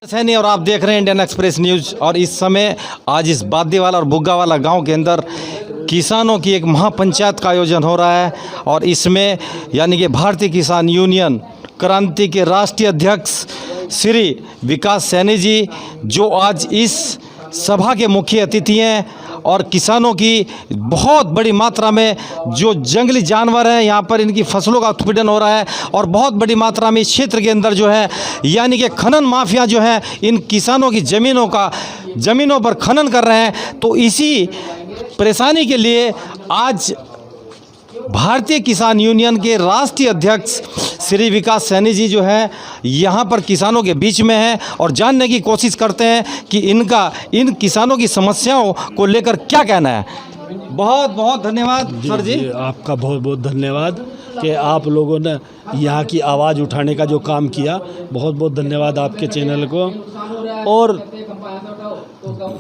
सैनी और आप देख रहे हैं इंडियन एक्सप्रेस न्यूज। और इस समय आज इस बादेवाला और बुग्गावाला गांव के अंदर किसानों की एक महापंचायत का आयोजन हो रहा है। और इसमें यानी कि भारतीय किसान यूनियन क्रांति के राष्ट्रीय अध्यक्ष श्री विकास सैनी जी, जो आज इस सभा के मुख्य अतिथि हैं, और किसानों की बहुत बड़ी मात्रा में जो जंगली जानवर हैं यहाँ पर इनकी फसलों का उत्पीड़न हो रहा है। और बहुत बड़ी मात्रा में इस क्षेत्र के अंदर जो है यानी कि खनन माफिया जो है इन किसानों की ज़मीनों पर खनन कर रहे हैं। तो इसी परेशानी के लिए आज भारतीय किसान यूनियन के राष्ट्रीय अध्यक्ष श्री विकास सैनी जी जो है यहाँ पर किसानों के बीच में हैं और जानने की कोशिश करते हैं कि इन किसानों की समस्याओं को लेकर क्या कहना है। बहुत बहुत धन्यवाद सर जी। आपका बहुत बहुत धन्यवाद कि आप लोगों ने यहाँ की आवाज़ उठाने का जो काम किया। बहुत बहुत धन्यवाद आपके चैनल को। और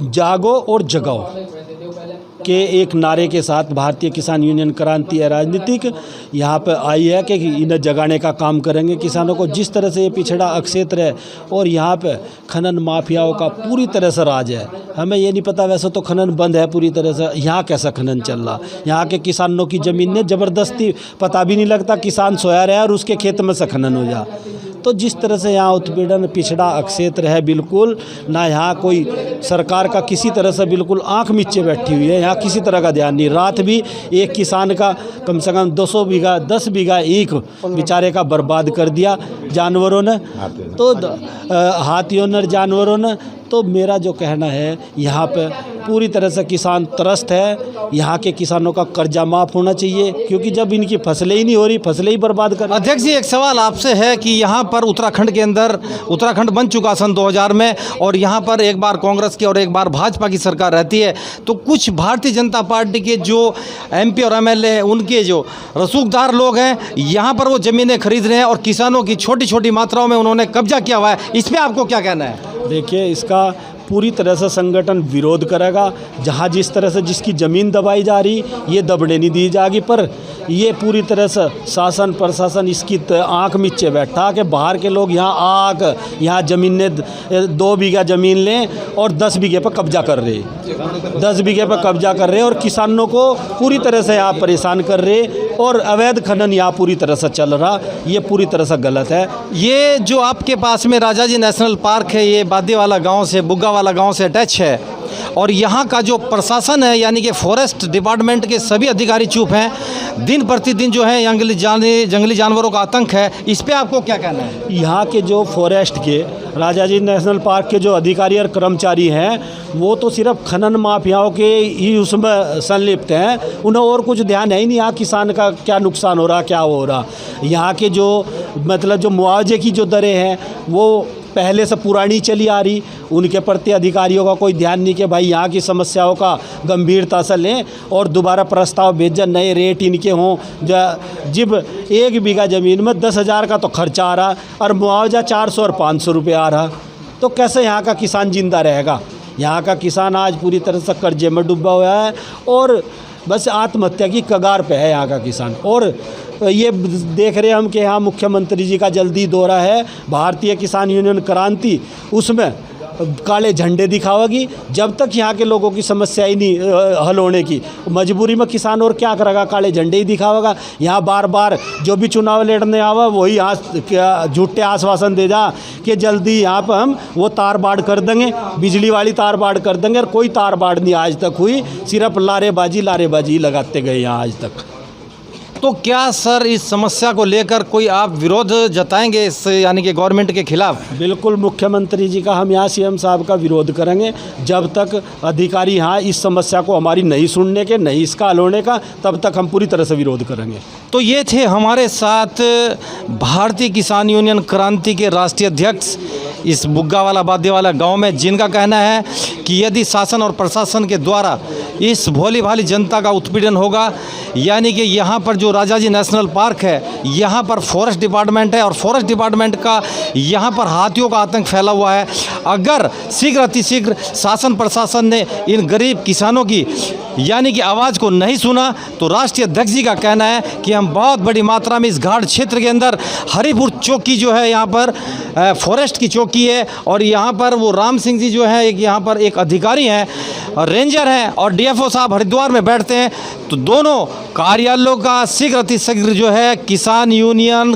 जागो और जगाओ के एक नारे के साथ भारतीय किसान यूनियन क्रांति राजनीतिक यहाँ पर आई है कि इन्हें जगाने का काम करेंगे किसानों को। जिस तरह से ये पिछड़ा अक्षेत्र है और यहाँ पे खनन माफियाओं का पूरी तरह से राज है। हमें ये नहीं पता, वैसे तो खनन बंद है पूरी तरह से, यहाँ कैसा खनन चल रहा। यहाँ के किसानों की ज़मीन ने ज़बरदस्ती, पता भी नहीं लगता किसान सोया रहा और उसके खेत में से खनन हो जा। तो जिस तरह से यहाँ उत्पीड़न पिछड़ा अक्षेत्र है, बिल्कुल ना यहाँ कोई सरकार का किसी तरह से बिल्कुल आंख मीचे बैठी हुई है। यहाँ किसी तरह का ध्यान नहीं। रात भी एक किसान का कम से कम 10 बीघा ईख बेचारे का बर्बाद कर दिया जानवरों ने, तो हाथियों ने, जानवरों ने। तो मेरा जो कहना है, यहाँ पे पूरी तरह से किसान त्रस्त है। यहाँ के किसानों का कर्जा माफ़ होना चाहिए, क्योंकि जब इनकी फसलें ही नहीं हो रही, फसलें ही बर्बाद कर। अध्यक्ष जी, एक सवाल आपसे है कि यहाँ पर उत्तराखंड के अंदर उत्तराखंड बन चुका सन 2000 में, और यहाँ पर एक बार कांग्रेस की और एक बार भाजपा की सरकार रहती है। तो कुछ भारतीय जनता पार्टी के जो MP और MLA हैं, उनके जो रसूखदार लोग हैं, यहाँ पर वो ज़मीनें खरीद रहे हैं और किसानों की छोटी छोटी मात्राओं में उन्होंने कब्जा किया हुआ है। इस पर आपको क्या कहना है? देखिए, इसका पूरी तरह से संगठन विरोध करेगा। जहाँ जिस तरह से जिसकी ज़मीन दबाई जा रही, ये दबने नहीं दी जाएगी। पर ये पूरी तरह से शासन प्रशासन इसकी आंख मीचे बैठा कि बाहर के लोग यहाँ ज़मीनें 2 बीघा ज़मीन लें और 10 बीघे पर कब्जा कर रहे, 10 बीघे पर कब्जा कर रहे और किसानों को पूरी तरह से यहाँ परेशान कर रहे। और अवैध खनन यहाँ पूरी तरह से चल रहा, ये पूरी तरह से गलत है। ये जो आपके पास में राजाजी नेशनल पार्क है, ये बादेवाला गांव से, बुग्गावाला गांव से अटैच है, और यहाँ का जो प्रशासन है यानी कि फॉरेस्ट डिपार्टमेंट के सभी अधिकारी चुप हैं। दिन प्रतिदिन जो है जंगली जानवरों का आतंक है। इस पे आपको क्या कहना है? यहाँ के जो फॉरेस्ट के, राजाजी नेशनल पार्क के जो अधिकारी और कर्मचारी हैं, वो तो सिर्फ खनन माफियाओं के ही उसमें संलिप्त हैं। उन्हें और कुछ ध्यान है ही नहीं यहाँ किसान का क्या नुकसान हो रहा, क्या हो रहा। यहाँ के जो मतलब जो मुआवजे की जो दरें हैं, वो पहले से पुरानी चली आ रही। उनके प्रति अधिकारियों का कोई ध्यान नहीं कि भाई यहाँ की समस्याओं का गंभीरता से लें और दोबारा प्रस्ताव भेजें, नए रेट इनके हों। जब 1 बीघा ज़मीन में 10,000 का तो खर्चा आ रहा और मुआवजा 400 और 500 रुपये आ रहा, तो कैसे यहाँ का किसान जिंदा रहेगा? यहाँ का किसान आज पूरी तरह से कर्जे में डूबा हुआ है और बस आत्महत्या की कगार पे है यहाँ का किसान। और ये देख रहे हैं हम कि यहाँ मुख्यमंत्री जी का जल्दी दौरा है। भारतीय किसान यूनियन क्रांति उसमें काले झंडे दिखावेगी। जब तक यहाँ के लोगों की समस्या ही नहीं हल होने की, मजबूरी में किसान और क्या करेगा, काले झंडे ही दिखावेगा। यहाँ बार बार जो भी चुनाव लड़ने आवा वही यहाँ झूठे आश्वासन दे जा कि जल्दी यहाँ पर हम वो तार बाड़ कर देंगे, बिजली वाली तार बाड़ कर देंगे। और कोई तार बाड़ नहीं आज तक हुई, सिर्फ लारेबाजी लगाते गए यहाँ आज तक। तो क्या सर इस समस्या को लेकर कोई आप विरोध जताएंगे इस यानी कि गवर्नमेंट के खिलाफ? बिल्कुल, मुख्यमंत्री जी का हम यहाँ CM साहब का विरोध करेंगे। जब तक अधिकारी यहाँ इस समस्या को हमारी नहीं सुनने के, नहीं इसका हल होने का, तब तक हम पूरी तरह से विरोध करेंगे। तो ये थे हमारे साथ भारतीय किसान यूनियन क्रांति के राष्ट्रीय अध्यक्ष इस बुग्गावाला बादेवाला गांव में, जिनका कहना है कि यदि शासन और प्रशासन के द्वारा इस भोली भाली जनता का उत्पीड़न होगा, यानी कि यहाँ पर जो राजाजी नेशनल पार्क है, यहाँ पर फॉरेस्ट डिपार्टमेंट है और फॉरेस्ट डिपार्टमेंट का यहाँ पर हाथियों का आतंक फैला हुआ है। अगर शीघ्र अतिशीघ्र शासन प्रशासन ने इन गरीब किसानों की यानी कि आवाज़ को नहीं सुना, तो राष्ट्रीय अध्यक्ष जी का कहना है कि हम बहुत बड़ी मात्रा में इस घाट क्षेत्र के अंदर हरिपुर चौकी जो है यहाँ पर फॉरेस्ट की चौकी है, और यहाँ पर वो राम सिंह जी जो है यहाँ पर एक अधिकारी हैं, रेंजर हैं, और डीएफओ साहब हरिद्वार में बैठते हैं। तो दोनों कार्यालयों का शीघ्र अतिशीघ्र जो है किसान यूनियन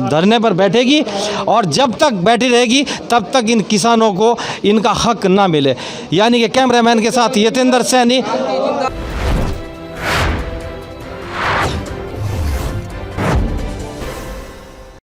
धरने पर बैठेगी, और जब तक बैठी रहेगी तब तक इन किसानों को इनका हक ना मिले। यानी कि कैमरामैन के साथ यतेंद्र सैनी,